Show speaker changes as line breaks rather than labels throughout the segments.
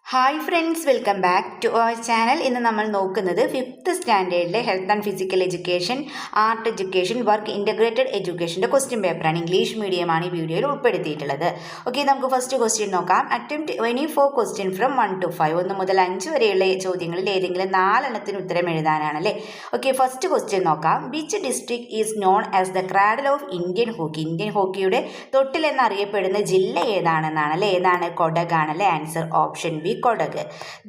Hi friends, welcome back to our channel. ഇന്ന് നമ്മൾ നോക്കുന്നത് 5th സ്റ്റാൻഡേർഡിലെ health and physical education, art education, work integrated എഡ്യൂക്കേഷൻ്റെ question പേപ്പറാണ്. ഇംഗ്ലീഷ് മീഡിയമാണ് ഈ വീഡിയോയിൽ ഉൾപ്പെടുത്തിയിട്ടുള്ളത്. ഓക്കെ, നമുക്ക് ഫസ്റ്റ് ക്വസ്റ്റ്യൻ നോക്കാം. Attempt any 4 question from 1 to 5, 1 മുതൽ 5 വരെയുള്ള ചോദ്യങ്ങളിൽ ഏതെങ്കിലും 4 ഉത്തരം എഴുതാനാണല്ലേ. ഓക്കെ, ഫസ്റ്റ് ക്വസ്റ്റ്യൻ നോക്കാം. Which district is known as the cradle of Indian hockey? Indian ഹോക്കിയുടെ തൊട്ടിൽ എന്നറിയപ്പെടുന്ന ജില്ല ഏതാണെന്നാണല്ലേ. ഏതാണ്? കൊടക് ആണല്ലേ. Answer option B, Kodagu.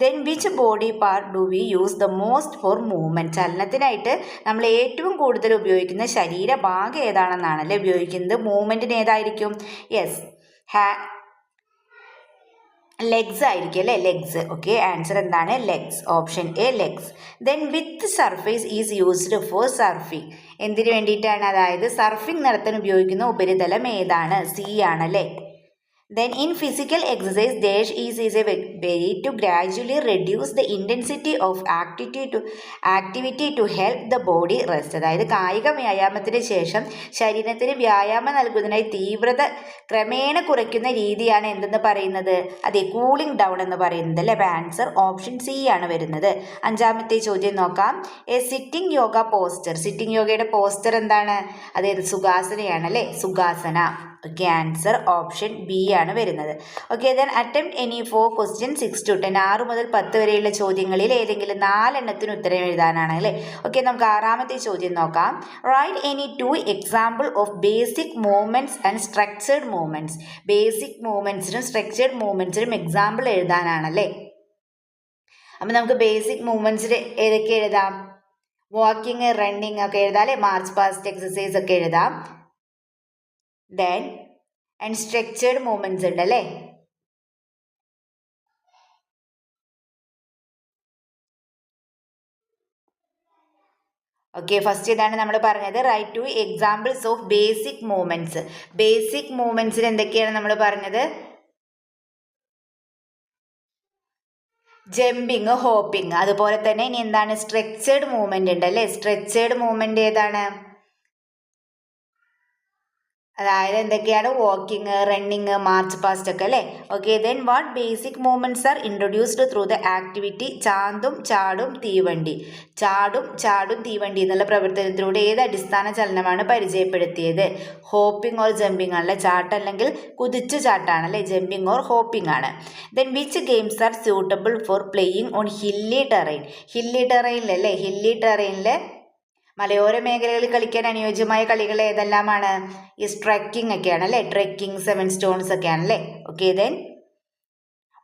Then which body part do we use the most for movement? ചലനത്തിനായിട്ട് നമ്മൾ ഏറ്റവും കൂടുതൽ ഉപയോഗിക്കുന്ന ശരീരഭാഗം ഏതാണെന്നാണല്ലേ ഉപയോഗിക്കുന്നത്. മൂവ്മെന്റിന് ഏതായിരിക്കും? യെസ്, ലെഗ്സ് ആയിരിക്കും അല്ലേ. ലെഗ്സ്. ഓക്കെ, ആൻസർ എന്താണ്? Legs. Option A, legs. Then with surface is used for surfing? എന്തിനു വേണ്ടിയിട്ടാണ്? അതായത് സർഫിംഗ് നടത്താൻ ഉപയോഗിക്കുന്ന ഉപരിതലം ഏതാണ്? സി ആണല്ലേ. Then in physical exercise, dash is a way to gradually reduce the intensity of activity to help the body rest. അതായത് കായിക വ്യായാമത്തിന് ശേഷം ശരീരത്തിന് വ്യായാമം നൽകുന്നതിനായി തീവ്രത ക്രമേണ കുറയ്ക്കുന്ന രീതിയാണ് എന്തെന്ന് പറയുന്നത്? അതെ, കൂളിംഗ് ഡൗൺ എന്ന് പറയുന്നത് അല്ലേ. ആൻസർ ഓപ്ഷൻ സി ആണ് വരുന്നത്. അഞ്ചാമത്തെ ചോദ്യം നോക്കാം. A sitting yoga poster. Sitting യോഗയുടെ പോസ്റ്റർ എന്താണ്? അതായത് സുഖാസനയാണ് അല്ലേ. സുഖാസന. ഓക്കെ, ആൻസർ ഓപ്ഷൻ ബി ആണ് വരുന്നത്. Okay, then attempt any 4 question 6 to 10, 6 മുതൽ 10 വരെയുള്ള ചോദ്യങ്ങളിൽ ഏതെങ്കിലും 4 ഉത്തരം എഴുതാനാണ് അല്ലേ. ഓക്കെ, നമുക്ക് ആറാമത്തെ ചോദ്യം നോക്കാം. Write any 2 example of basic movements and structured movements. Basic മൂവ്മെന്റ്സിനും സ്ട്രക്ചേർഡ് മൂവ്മെന്റ്സിനും എക്സാമ്പിൾ എഴുതാനാണല്ലേ. അപ്പം നമുക്ക് ബേസിക് മൂവ്മെന്റ്സിൽ ഏതൊക്കെ എഴുതാം? വാക്കിംഗ്, റണ്ണിങ് ഒക്കെ എഴുതാം അല്ലേ. മാർച്ച് പാസ്റ്റ് എക്സസൈസ് ഒക്കെ എഴുതാം. ദെൻ ആൻഡ് സ്ട്രക്ചേർഡ് മൂവ്മെന്റ്സ് ഉണ്ട് അല്ലേ. ഓക്കെ, ഫസ്റ്റ് ഇതാണ് നമ്മൾ പറഞ്ഞത്. Write 2 examples of basic movements. Basic മൂവ്മെന്റ്സിൽ എന്തൊക്കെയാണ് നമ്മൾ പറഞ്ഞത്? Jumping, hopping. അതുപോലെ തന്നെ ഇനി എന്താണ്? സ്ട്രക്ചേർഡ് മൂവ്മെന്റ് ഉണ്ട് അല്ലേ. സ്ട്രക്ചേർഡ് മൂവ്മെന്റ് ഏതാണ്? അതായത് എന്തൊക്കെയാണ്? വാക്കിംഗ്, റണ്ണിങ്, മാർച്ച് പാസ്റ്റ് ഒക്കെ അല്ലേ. Okay, then what basic movements are introduced through the activity ചാന്തും ചാടും തീവണ്ടി? ചാടും ചാടും തീവണ്ടി എന്നുള്ള പ്രവർത്തനത്തിലൂടെ ഏത് അടിസ്ഥാന ചലനമാണ് പരിചയപ്പെടുത്തിയത്? ഹോപ്പിംഗ് ഓർ ജമ്പിംഗ് ആണല്ലേ. ചാട്ടം അല്ലെങ്കിൽ കുതിച്ചു ചാട്ടാണല്ലേ. ജമ്പിംഗ് ഓർ ഹോപ്പിംഗ് ആണ്. Then which games are suitable for playing on hilly terrain? Hilly ടെറൈനിലല്ലേ. ഹില്ലി ടെറൈനിൽ മലയോര മേഖലകളിൽ കളിക്കാൻ അനുയോജ്യമായ കളികൾ ഏതെല്ലാമാണ്? ഈ ട്രെക്കിംഗ് ഒക്കെയാണ് അല്ലേ. ട്രെക്കിംഗ്, 7 സ്റ്റോൺസ് ഒക്കെയാണ് അല്ലേ. Okay, then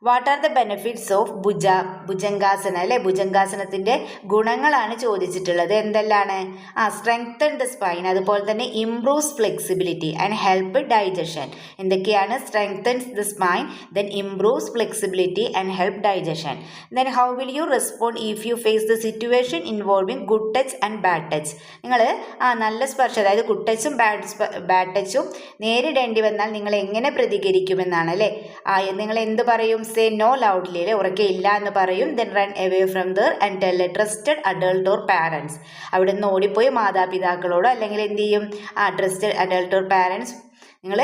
what are the benefits of bhujangasana അല്ലെ. ഭുജംഗാസനത്തിന്റെ ഗുണങ്ങളാണ് ചോദിച്ചിട്ടുള്ളത്. എന്തെല്ലാണ്? സ്ട്രെങ്തൻ ദ സ്പൈൻ, അതുപോലെ തന്നെ improves flexibility and help digestion. എന്തൊക്കെയാണ്? Strengthens the spine, then improves flexibility and help digestion. Then how will you respond if you face the situation involving good touch and bad touch? നിങ്ങൾ നല്ല സ്പർശം, അതായത് good ടച്ചും bad ടച്ചും നേരിടേണ്ടി വന്നാൽ നിങ്ങൾ എങ്ങനെ പ്രതികരിക്കുമെന്നാണ് അല്ലേ. നിങ്ങൾ എന്ത് പറയും? സേ നോ ലൗഡ്ലി അല്ലേ. ഉറക്കെ ഇല്ല എന്ന് പറയും. Then run away from there and tell A trusted adult or parents. അവിടെ നിന്ന് ഓടിപ്പോയി മാതാപിതാക്കളോടോ അല്ലെങ്കിൽ എന്ത് ചെയ്യും? ട്രസ്റ്റഡ് അഡൾട്ട് ഓർ പാരൻസ്, നിങ്ങൾ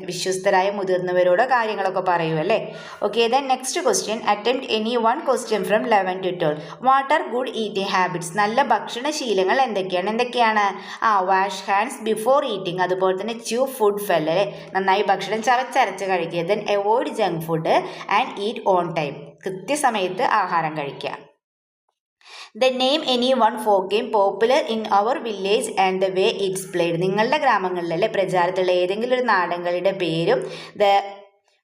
വിശ്വസ്തരായ മുതിർന്നവരോടോ കാര്യങ്ങളൊക്കെ പറയൂ അല്ലേ. Okay, then next question. Attempt any 1 question from 11 to 12. What are good eating habits? നല്ല ഭക്ഷണശീലങ്ങൾ എന്തൊക്കെയാണ്? വാഷ് ഹാൻഡ്സ് ബിഫോർ ഈറ്റിംഗ്, അതുപോലെ തന്നെ ച്യൂ ഫുഡ് ഫെൽ അല്ലേ. നന്നായി ഭക്ഷണം ചവച്ചരച്ച് കഴിക്കുക. Then avoid junk food and eat on time. കൃത്യസമയത്ത് ആഹാരം കഴിക്കുക. The name any 1 folk game popular in our village and the way it's played. നിങ്ങളുടെ ഗ്രാമങ്ങളിലല്ലേ പ്രചാരത്തിലുള്ള ഏതെങ്കിലും ഒരു നാടൻകളിയുടെ പേരും the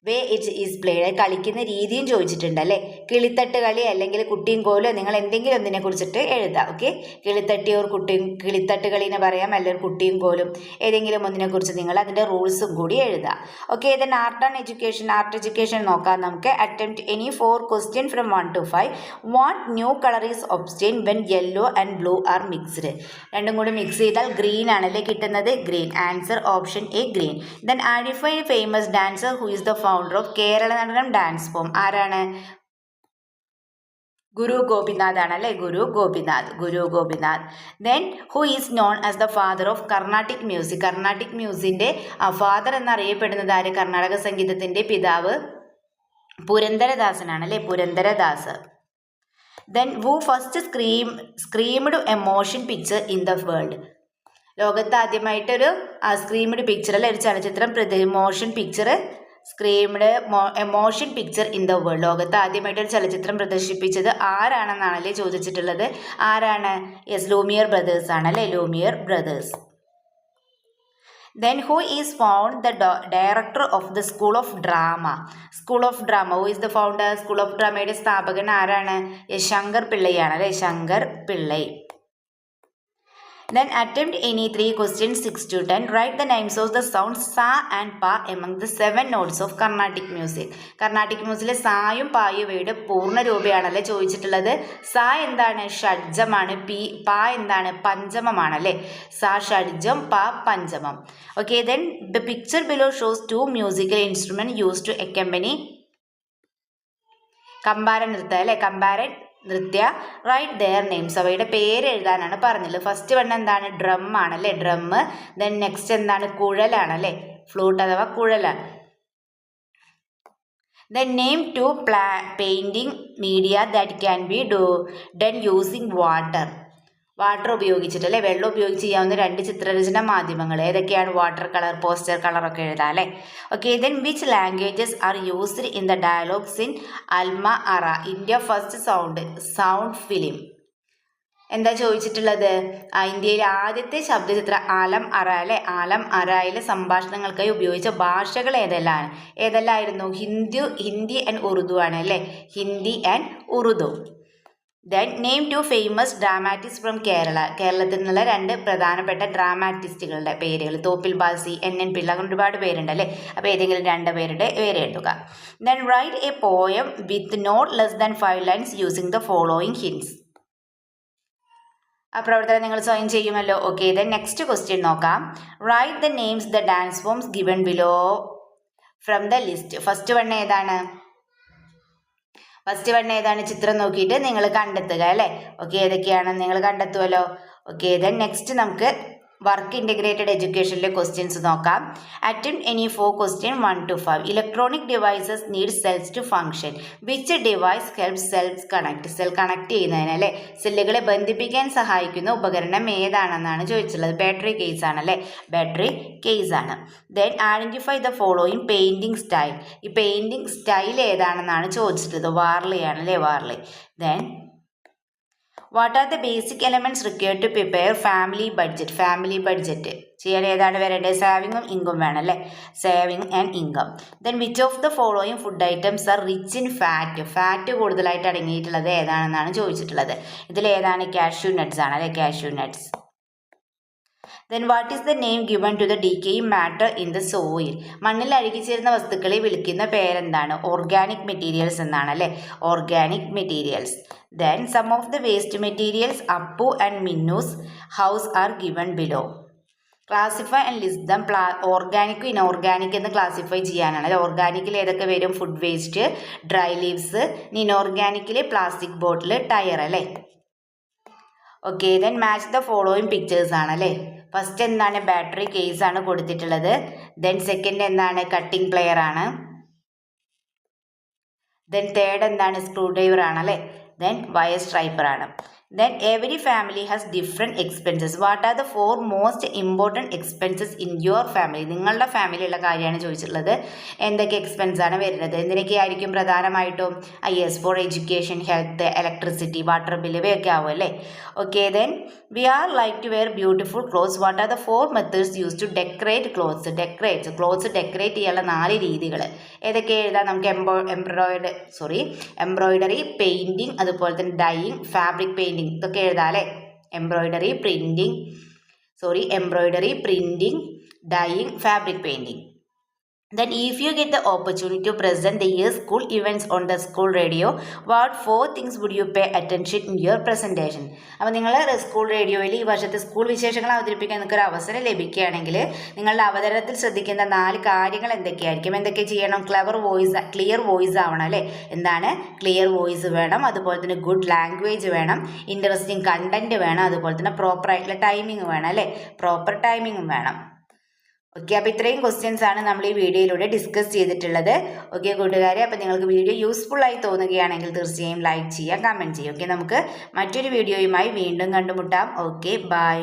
way it is played, കളിക്കുന്ന രീതിയും ചോദിച്ചിട്ടുണ്ട് അല്ലേ. കിളിത്തട്ട് കളി അല്ലെങ്കിൽ കുട്ടിയും കോലോ, നിങ്ങൾ എന്തെങ്കിലും ഒന്നിനെ കുറിച്ചിട്ട് എഴുതാം. ഓക്കെ, കിളിത്തട്ട് കളീനെ പറയാം, അല്ലെങ്കിൽ കുട്ടിയും കോലും, ഏതെങ്കിലും ഒന്നിനെ കുറിച്ച് നിങ്ങൾ അതിൻ്റെ റൂൾസും കൂടി എഴുതാം. Okay, then art and education. Art education നോക്കാം നമുക്ക്. Attempt any 4 question from 1 to 5. What new colour is obtain when yellow and blue are mixed? രണ്ടും കൂടി മിക്സ് ചെയ്താൽ ഗ്രീൻ ആണല്ലേ കിട്ടുന്നത്. Green. Answer option A, green. Then identify famous dancer who is the founder of Kerala Natanam dance form? ആരാണ്? ഗുരു ഗോപിനാഥ് ആണല്ലേ. Guru Gopinath. Then who is known as the father of Carnatic music? Carnatic മ്യൂസിക്കിന്റെ father എന്നറിയപ്പെടുന്നത് ആര്? കർണാടക സംഗീതത്തിന്റെ പിതാവ് പുരന്ദരദാസനാണ് അല്ലേ, Purandaradasa. Then who first screened emotion picture in the world. ലോകത്ത് ആദ്യമായിട്ടൊരു സ്ക്രീംഡ് പിക്ചർ അല്ലെ, ഒരു ചലച്ചിത്രം motion picture screened emotion picture in the world. ലോകത്ത് ആദ്യമായിട്ടൊരു ചലച്ചിത്രം പ്രദർശിപ്പിച്ചത് ആരാണെന്നാണല്ലേ ചോദിച്ചിട്ടുള്ളത്. ആരാണ്? യെസ്, ലൂമിയർ ബ്രദേഴ്സ് ആണല്ലേ, Lumiere brothers. Then who is found the director of the School of Drama? School of Drama. Who is the founder? School of Drama സ്ഥാപകൻ ആരാണ്? ശങ്കർ പിള്ളയാണ് അല്ലെ, Shankar Pillai. Then attempt any 3 questions 6 to 10. Write the names of the sounds sa and pa among the 7 notes of Carnatic music. Carnatic musicലെ സായും പായും ഇവയുടെ പൂർണ്ണ രൂപയാണല്ലേ ചോദിച്ചിട്ടുള്ളത്. സാ എന്താണ്? ഷഡ്ജമാണ്. പാ എന്താണ്? പഞ്ചമമാണ് അല്ലേ. സാ ഷഡ്ജം, പാ പഞ്ചമം. Okay, then the picture below shows 2 musical instruments used to accompany കമ്പാര നൃത്തം അല്ലേ, കമ്പാരൻ നൃത്യ. റൈറ്റ് ദെയർ നെയിംസ്, അവയുടെ പേര് എഴുതാനാണ് പറഞ്ഞത്. ഫസ്റ്റ് വൺ എന്താണ്? ഡ്രം ആണല്ലേ, ഡ്രം. ദെൻ നെക്സ്റ്റ് എന്താണ്? കുഴലാണല്ലേ, ഫ്ലൂട്ട് അഥവാ കുഴലാണ്. Then name 2 painting media that can be done using water. Water ഉപയോഗിച്ചിട്ട് അല്ലേ, വെള്ളം ഉപയോഗിച്ച് ചെയ്യാവുന്ന 2 ചിത്രരചന മാധ്യമങ്ങൾ ഏതൊക്കെയാണ്? വാട്ടർ കളർ, പോസ്റ്റർ കളർ ഒക്കെ എഴുതാം അല്ലേ. Okay, then which languages are used in the dialogues in Alam Ara, India first sound film. എന്താ ചോദിച്ചിട്ടുള്ളത്? ഇന്ത്യയിലെ ആദ്യത്തെ ശബ്ദചിത്ര ആലം അറ അല്ലെ, ആലം അറയിലെ സംഭാഷണങ്ങൾക്കായി ഉപയോഗിച്ച ഭാഷകൾ ഏതെല്ലാമായിരുന്നു? ഹിന്ദി ആൻഡ് ഉറുദു ആണ് അല്ലേ, Hindi and Urdu. Then name 2 famous dramatist from Kerala. കേരളത്തിൽ നിന്നുള്ള 2 പ്രധാനപ്പെട്ട ഡ്രാമാറ്റിസ്റ്റുകളുടെ പേരുകൾ. തോപ്പിൽ ബാസി, NN പിള്ള, അങ്ങനെ ഒരുപാട് പേരുണ്ട് അല്ലേ. അപ്പോൾ ഏതെങ്കിലും 2 പേരുടെ പേര് എഴുതുക. Then write a poem with not less than 5 lines using the following hints. ആ പ്രവർത്തനം നിങ്ങൾ സ്വയം ചെയ്യുമല്ലോ. ഓക്കെ, ദെൻ നെക്സ്റ്റ് ക്വസ്റ്റ്യൻ നോക്കാം. Write the names the dance forms given below from the list. First one ഏതാണ്? ചിത്രം നോക്കിയിട്ട് നിങ്ങൾ കണ്ടെത്തുക അല്ലേ. ഓക്കെ, ഏതൊക്കെയാണെന്ന് നിങ്ങൾ കണ്ടെത്തുമല്ലോ. ഓക്കെ, ദെൻ നെക്സ്റ്റ് നമുക്ക് വർക്ക് ഇൻ്റഗ്രേറ്റഡ് എഡ്യൂക്കേഷനിലെ ക്വസ്റ്റ്യൻസ് നോക്കാം. Attempt any 4 question 1 to 5. Electronic devices need cells to function. Which device helps cells connect. Cell connect ചെയ്യുന്നതിന് അല്ലേ, സെല്ലുകളെ ബന്ധിപ്പിക്കാൻ സഹായിക്കുന്ന ഉപകരണം ഏതാണെന്നാണ് ചോദിച്ചിട്ടുള്ളത്. ബാറ്ററി കേസ് ആണല്ലേ, ബാറ്ററി കേസ് ആണ്. Then identify the following painting style. ഈ പെയിൻറ്റിംഗ് സ്റ്റൈൽ ഏതാണെന്നാണ് ചോദിച്ചിട്ടുള്ളത്. വാർലി ആണല്ലേ, Warli. Then what are the basic elements required to prepare family budget. Family budget ചെയ്യാൻ ഏതാണ് വരേണ്ടത്? സേവിങ്ങും ഇൻകം വേണം അല്ലേ, saving and income. Then which of the following food items are rich in fat. Fat കൂടുതലായിട്ട് അടങ്ങിയിട്ടുള്ളത് ഏതാണെന്നാണ് ചോദിച്ചിട്ടുള്ളത്. ഇതിലേതാണ്? കാഷ്യൂ നട്ട്സ് ആണ് അല്ലേ, cashew nuts. Then what is the name given to the decaying matter in the soil. മണ്ണിൽ അഴുകിച്ചേരുന്ന വസ്തുക്കളെ വിളിക്കുന്ന പേരെന്താണ്? ഓർഗാനിക് മെറ്റീരിയൽസ് എന്നാണ് അല്ലേ, organic materials. Then some of the waste materials Appu and Minnu's house are given below. Classify and list them. ഓർഗാനിക്കും inorganic എന്ന് classify ചെയ്യാനാണ് അല്ലെ. ഓർഗാനിക്കിൽ ഏതൊക്കെ വരും? Food waste, dry leaves. ഇനോർഗാനിക്കിൽ പ്ലാസ്റ്റിക് ബോട്ടിൽ, ടയർ അല്ലേ. Okay, then match the following pictures ആണ് അല്ലേ. ഫസ്റ്റ് എന്താണ്? ബാറ്ററി കേസ് ആണ് കൊടുത്തിട്ടുള്ളത്. ദെൻ സെക്കൻഡ് എന്താണ്? കട്ടിംഗ് പ്ലെയർ ആണ്. ദെൻ തേർഡ് എന്താണ്? സ്ക്രൂ ഡ്രൈവർ ആണ് അല്ലേ. ദെൻ വയർ സ്ട്രൈപ്പർ ആണ്. Then every family has different expenses. What are the 4 most important expenses in your family. നിങ്ങളുടെ ഫാമിലിയുള്ള കാര്യമാണ് ചോദിച്ചിട്ടുള്ളത്. എന്തൊക്കെ എക്സ്പെൻസാണ് വരുന്നത്? എന്തിനൊക്കെ ആയിരിക്കും പ്രധാനമായിട്ടും? Yes, for education, health, electricity, water bill ഇവയൊക്കെ ആവും അല്ലേ. Okay, then we are like to wear beautiful clothes. What are the 4 methods use to decorate clothes. Clothes decorate ചെയ്യാനുള്ള 4 രീതികൾ ഏതൊക്കെ എഴുതാം നമുക്ക്? എംബ്രോയിഡറി, പെയിൻറ്റിങ്, അതുപോലെ തന്നെ ഡൈയിങ്, ഫാബ്രിക് പെയിൻറ്റിങ്, ഇതൊക്കെ എഴുതാം അല്ലേ. Embroidery, printing, dyeing, fabric painting. Then if you get the opportunity to present the year's school events on the school radio, what 4 things would you pay attention in your presentation? അപ്പോൾ നിങ്ങൾ school റേഡിയോയിൽ ഈ വർഷത്തെ school വിശേഷങ്ങൾ അവതരിപ്പിക്കാൻ നിങ്ങൾക്കൊരു അവസരം ലഭിക്കുകയാണെങ്കിൽ നിങ്ങളുടെ അവതരണത്തിൽ ശ്രദ്ധിക്കുന്ന 4 കാര്യങ്ങൾ എന്തൊക്കെയായിരിക്കും? എന്തൊക്കെ ചെയ്യണം? ക്ലിയർ വോയിസ് ആവണം അല്ലേ. എന്താണ്? ക്ലിയർ വോയിസ് വേണം. അതുപോലെ തന്നെ ഗുഡ് ലാംഗ്വേജ് വേണം. ഇൻട്രസ്റ്റിംഗ് കണ്ടന്റ് വേണം. അതുപോലെ തന്നെ പ്രോപ്പർ ആയിട്ടുള്ള ടൈമിംഗ് വേണം അല്ലേ. പ്രോപ്പർ ടൈമിംഗും വേണം. ഓക്കെ, അപ്പോൾ ഇത്രയും ക്വസ്റ്റ്യൻസ് ആണ് നമ്മൾ ഈ വീഡിയോയിലൂടെ ഡിസ്കസ് ചെയ്തിട്ടുള്ളത്. ഓക്കെ കൂട്ടുകാരെ, അപ്പോൾ നിങ്ങൾക്ക് വീഡിയോ യൂസ്ഫുൾ ആയി തോന്നുകയാണെങ്കിൽ തീർച്ചയായും ലൈക്ക് ചെയ്യുക, കമൻറ്റ് ചെയ്യുക. ഓക്കെ, നമുക്ക് മറ്റൊരു വീഡിയോയുമായി വീണ്ടും കണ്ടുമുട്ടാം. Okay, by.